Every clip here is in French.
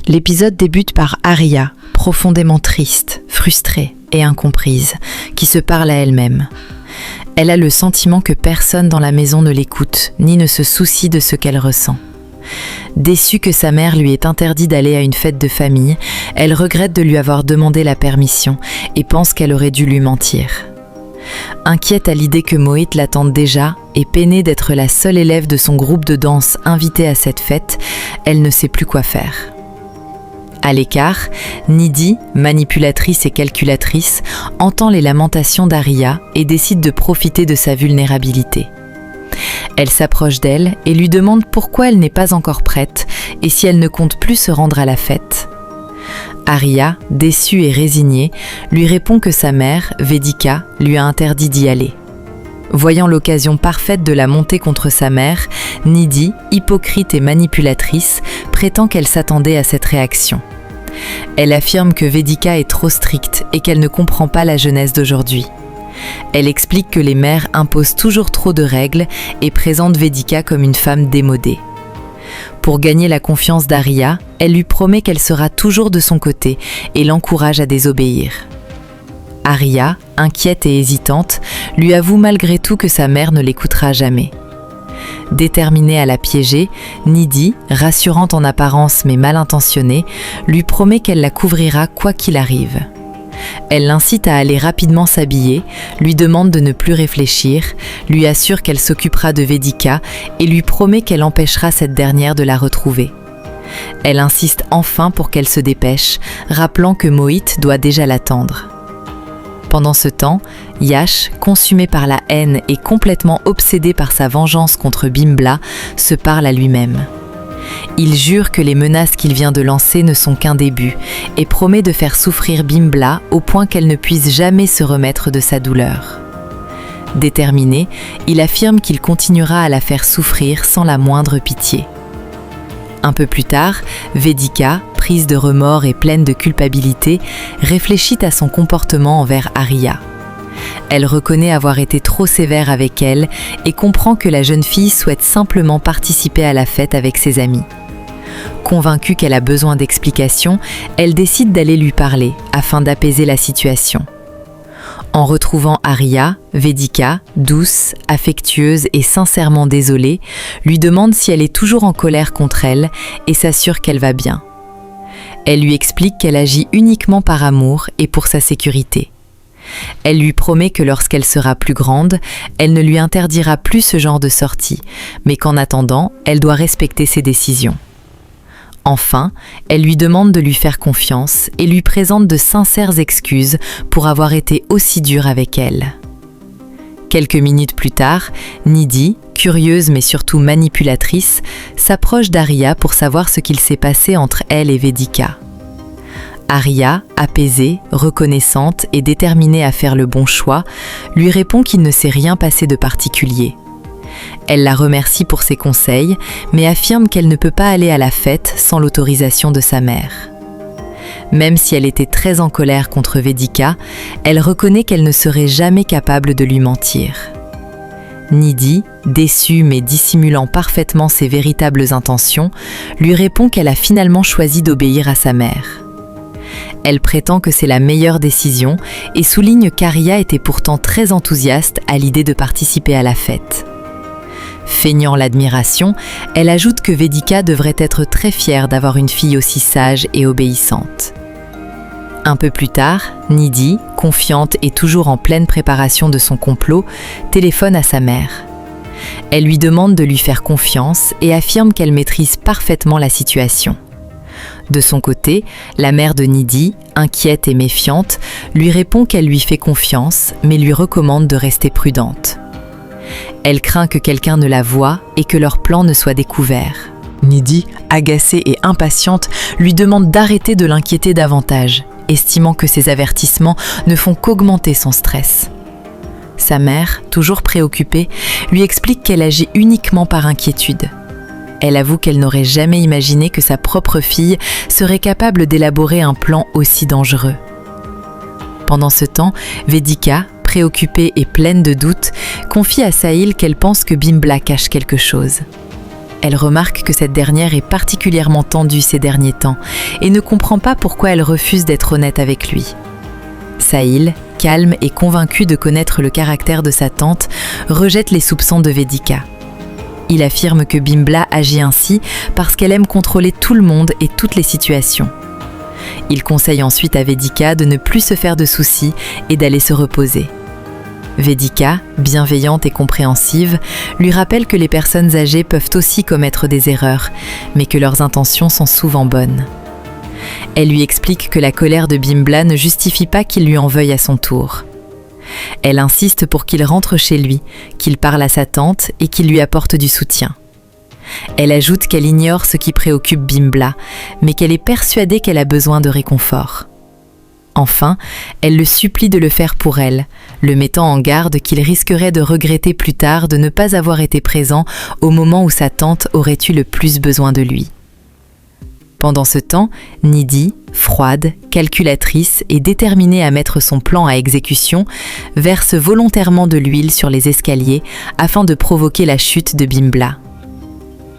L'épisode débute par Arya, profondément triste, frustrée et incomprise, qui se parle à elle-même. Elle a le sentiment que personne dans la maison ne l'écoute, ni ne se soucie de ce qu'elle ressent. Déçue que sa mère lui ait interdit d'aller à une fête de famille, elle regrette de lui avoir demandé la permission et pense qu'elle aurait dû lui mentir. Inquiète à l'idée que Mohit l'attende déjà et peinée d'être la seule élève de son groupe de danse invitée à cette fête, elle ne sait plus quoi faire. À l'écart, Nidhi, manipulatrice et calculatrice, entend les lamentations d'Arya et décide de profiter de sa vulnérabilité. Elle s'approche d'elle et lui demande pourquoi elle n'est pas encore prête et si elle ne compte plus se rendre à la fête. Arya, déçue et résignée, lui répond que sa mère, Vedika, lui a interdit d'y aller. Voyant l'occasion parfaite de la monter contre sa mère, Nidhi, hypocrite et manipulatrice, prétend qu'elle s'attendait à cette réaction. Elle affirme que Vedika est trop stricte et qu'elle ne comprend pas la jeunesse d'aujourd'hui. Elle explique que les mères imposent toujours trop de règles et présente Vedika comme une femme démodée. Pour gagner la confiance d'Arya, elle lui promet qu'elle sera toujours de son côté et l'encourage à désobéir. Arya, inquiète et hésitante, lui avoue malgré tout que sa mère ne l'écoutera jamais. Déterminée à la piéger, Nidhi, rassurante en apparence mais mal intentionnée, lui promet qu'elle la couvrira quoi qu'il arrive. Elle l'incite à aller rapidement s'habiller, lui demande de ne plus réfléchir, lui assure qu'elle s'occupera de Vedika et lui promet qu'elle empêchera cette dernière de la retrouver. Elle insiste enfin pour qu'elle se dépêche, rappelant que Mohit doit déjà l'attendre. Pendant ce temps, Yash, consumé par la haine et complètement obsédé par sa vengeance contre Bimbla, se parle à lui-même. Il jure que les menaces qu'il vient de lancer ne sont qu'un début et promet de faire souffrir Bimbla au point qu'elle ne puisse jamais se remettre de sa douleur. Déterminé, il affirme qu'il continuera à la faire souffrir sans la moindre pitié. Un peu plus tard, Vedika, prise de remords et pleine de culpabilité, réfléchit à son comportement envers Arya. Elle reconnaît avoir été trop sévère avec elle et comprend que la jeune fille souhaite simplement participer à la fête avec ses amis. Convaincue qu'elle a besoin d'explications, elle décide d'aller lui parler afin d'apaiser la situation. En retrouvant Arya, Vedika, douce, affectueuse et sincèrement désolée, lui demande si elle est toujours en colère contre elle et s'assure qu'elle va bien. Elle lui explique qu'elle agit uniquement par amour et pour sa sécurité. Elle lui promet que lorsqu'elle sera plus grande, elle ne lui interdira plus ce genre de sortie, mais qu'en attendant, elle doit respecter ses décisions. Enfin, elle lui demande de lui faire confiance et lui présente de sincères excuses pour avoir été aussi dure avec elle. Quelques minutes plus tard, Nidhi, curieuse mais surtout manipulatrice, s'approche d'Arya pour savoir ce qu'il s'est passé entre elle et Vedika. Arya, apaisée, reconnaissante et déterminée à faire le bon choix, lui répond qu'il ne s'est rien passé de particulier. Elle la remercie pour ses conseils, mais affirme qu'elle ne peut pas aller à la fête sans l'autorisation de sa mère. Même si elle était très en colère contre Vedika, elle reconnaît qu'elle ne serait jamais capable de lui mentir. Nidhi, déçue mais dissimulant parfaitement ses véritables intentions, lui répond qu'elle a finalement choisi d'obéir à sa mère. Elle prétend que c'est la meilleure décision et souligne qu'Arya était pourtant très enthousiaste à l'idée de participer à la fête. Feignant l'admiration, elle ajoute que Vedika devrait être très fière d'avoir une fille aussi sage et obéissante. Un peu plus tard, Nidhi, confiante et toujours en pleine préparation de son complot, téléphone à sa mère. Elle lui demande de lui faire confiance et affirme qu'elle maîtrise parfaitement la situation. De son côté, la mère de Nidhi, inquiète et méfiante, lui répond qu'elle lui fait confiance, mais lui recommande de rester prudente. Elle craint que quelqu'un ne la voie et que leur plan ne soit découvert. Nidhi, agacée et impatiente, lui demande d'arrêter de l'inquiéter davantage, estimant que ses avertissements ne font qu'augmenter son stress. Sa mère, toujours préoccupée, lui explique qu'elle agit uniquement par inquiétude. Elle avoue qu'elle n'aurait jamais imaginé que sa propre fille serait capable d'élaborer un plan aussi dangereux. Pendant ce temps, Vedika, préoccupée et pleine de doutes, confie à Sahil qu'elle pense que Bimbla cache quelque chose. Elle remarque que cette dernière est particulièrement tendue ces derniers temps et ne comprend pas pourquoi elle refuse d'être honnête avec lui. Sahil, calme et convaincu de connaître le caractère de sa tante, rejette les soupçons de Vedika. Il affirme que Bimbla agit ainsi parce qu'elle aime contrôler tout le monde et toutes les situations. Il conseille ensuite à Vedika de ne plus se faire de soucis et d'aller se reposer. Vedika, bienveillante et compréhensive, lui rappelle que les personnes âgées peuvent aussi commettre des erreurs, mais que leurs intentions sont souvent bonnes. Elle lui explique que la colère de Bimbla ne justifie pas qu'il lui en veuille à son tour. Elle insiste pour qu'il rentre chez lui, qu'il parle à sa tante et qu'il lui apporte du soutien. Elle ajoute qu'elle ignore ce qui préoccupe Bimbla, mais qu'elle est persuadée qu'elle a besoin de réconfort. Enfin, elle le supplie de le faire pour elle, le mettant en garde qu'il risquerait de regretter plus tard de ne pas avoir été présent au moment où sa tante aurait eu le plus besoin de lui. Pendant ce temps, Nidhi, froide, calculatrice et déterminée à mettre son plan à exécution, verse volontairement de l'huile sur les escaliers afin de provoquer la chute de Bimbla.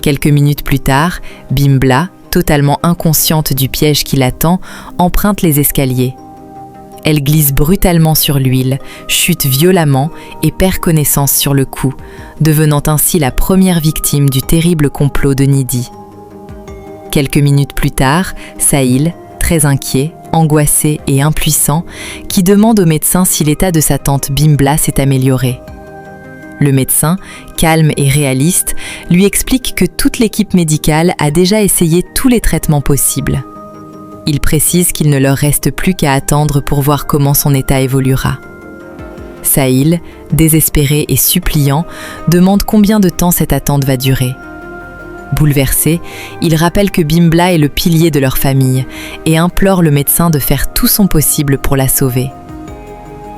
Quelques minutes plus tard, Bimbla, totalement inconsciente du piège qui l'attend, emprunte les escaliers. Elle glisse brutalement sur l'huile, chute violemment et perd connaissance sur le coup, devenant ainsi la première victime du terrible complot de Nidhi. Quelques minutes plus tard, Sahil, très inquiet, angoissé et impuissant, qui demande au médecin si l'état de sa tante Bimbla s'est amélioré. Le médecin, calme et réaliste, lui explique que toute l'équipe médicale a déjà essayé tous les traitements possibles. Il précise qu'il ne leur reste plus qu'à attendre pour voir comment son état évoluera. Sahil, désespéré et suppliant, demande combien de temps cette attente va durer. Bouleversé, il rappelle que Bimbla est le pilier de leur famille et implore le médecin de faire tout son possible pour la sauver.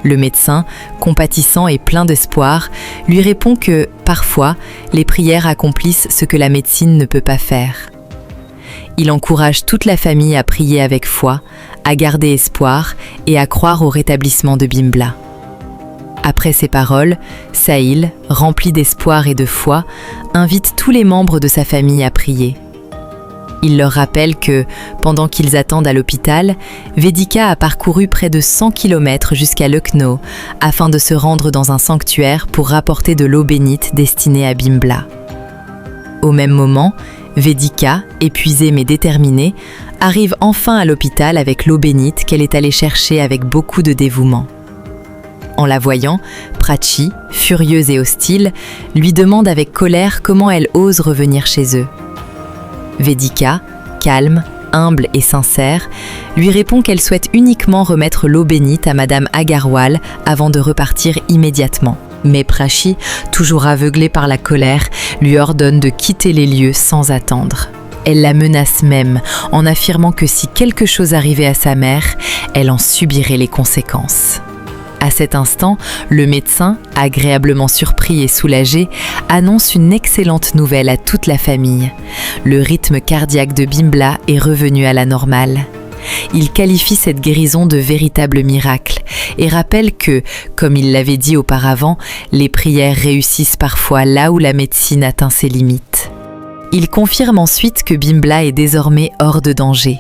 Le médecin, compatissant et plein d'espoir, lui répond que, parfois, les prières accomplissent ce que la médecine ne peut pas faire. Il encourage toute la famille à prier avec foi, à garder espoir et à croire au rétablissement de Bimbla. Après ces paroles, Sahil, rempli d'espoir et de foi, invite tous les membres de sa famille à prier. Il leur rappelle que, pendant qu'ils attendent à l'hôpital, Vedika a parcouru près de 100 km jusqu'à Lucknow afin de se rendre dans un sanctuaire pour rapporter de l'eau bénite destinée à Bimbla. Au même moment, Vedika, épuisée mais déterminée, arrive enfin à l'hôpital avec l'eau bénite qu'elle est allée chercher avec beaucoup de dévouement. En la voyant, Prachi, furieuse et hostile, lui demande avec colère comment elle ose revenir chez eux. Vedika, calme, humble et sincère, lui répond qu'elle souhaite uniquement remettre l'eau bénite à Madame Agarwal avant de repartir immédiatement. Mais Prachi, toujours aveuglée par la colère, lui ordonne de quitter les lieux sans attendre. Elle la menace même en affirmant que si quelque chose arrivait à sa mère, elle en subirait les conséquences. À cet instant, le médecin, agréablement surpris et soulagé, annonce une excellente nouvelle à toute la famille. Le rythme cardiaque de Bimbla est revenu à la normale. Il qualifie cette guérison de véritable miracle et rappelle que, comme il l'avait dit auparavant, les prières réussissent parfois là où la médecine atteint ses limites. Il confirme ensuite que Bimbla est désormais hors de danger.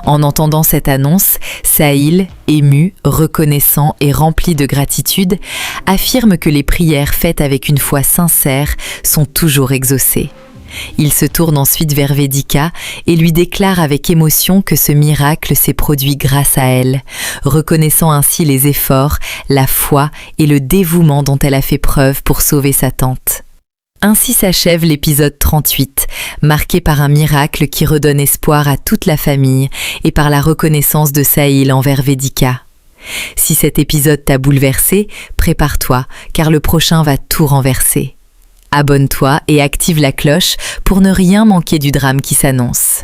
En entendant cette annonce, Sahil, ému, reconnaissant et rempli de gratitude, affirme que les prières faites avec une foi sincère sont toujours exaucées. Il se tourne ensuite vers Vedika et lui déclare avec émotion que ce miracle s'est produit grâce à elle, reconnaissant ainsi les efforts, la foi et le dévouement dont elle a fait preuve pour sauver sa tante. Ainsi s'achève l'épisode 38, marqué par un miracle qui redonne espoir à toute la famille et par la reconnaissance de Sahil envers Vedika. Si cet épisode t'a bouleversé, prépare-toi, car le prochain va tout renverser. Abonne-toi et active la cloche pour ne rien manquer du drame qui s'annonce.